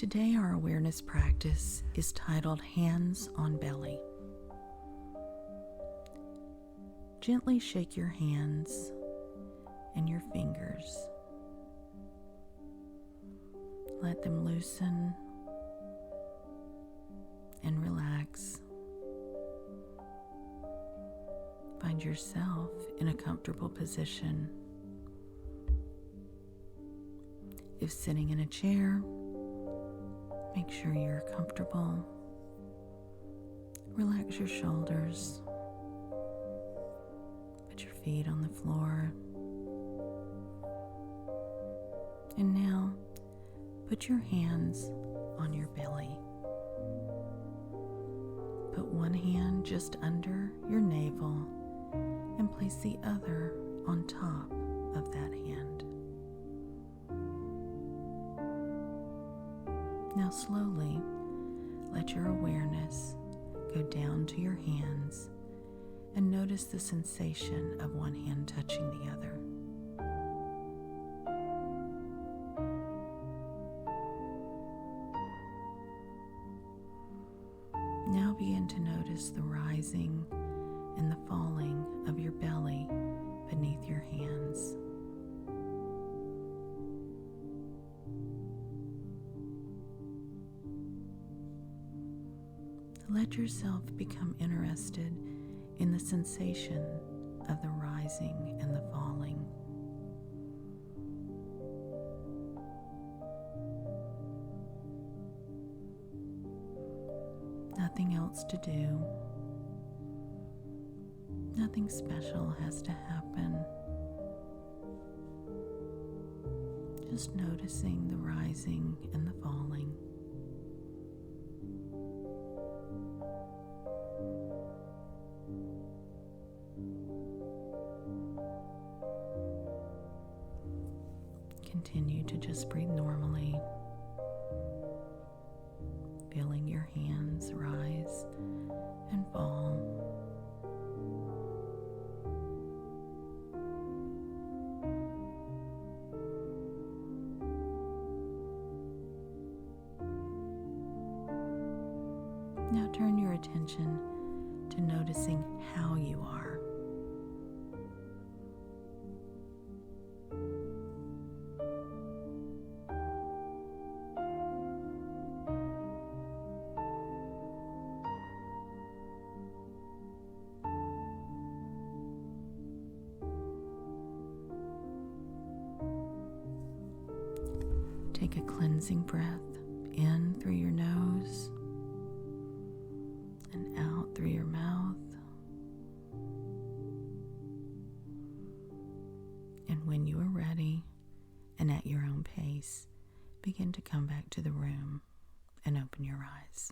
Today, our awareness practice is titled Hands on Belly. Gently shake your hands and your fingers. Let them loosen and relax. Find yourself in a comfortable position. If sitting in a chair, make sure you're comfortable. Relax your shoulders. Put your feet on the floor. And now, put your hands on your belly. Put one hand just under your navel and place the other on top of that hand. Now slowly let your awareness go down to your hands and notice the sensation of one hand touching the other. Now begin to notice the rising and the falling of your belly beneath your hands. Let yourself become interested in the sensation of the rising and the falling. Nothing else to do. Nothing special has to happen. Just noticing the rising and the falling. Continue to just breathe normally, feeling your hands rise and fall. Now turn your attention to noticing how you are. Take a cleansing breath in through your nose and out through your mouth. And when you are ready and at your own pace, begin to come back to the room and open your eyes.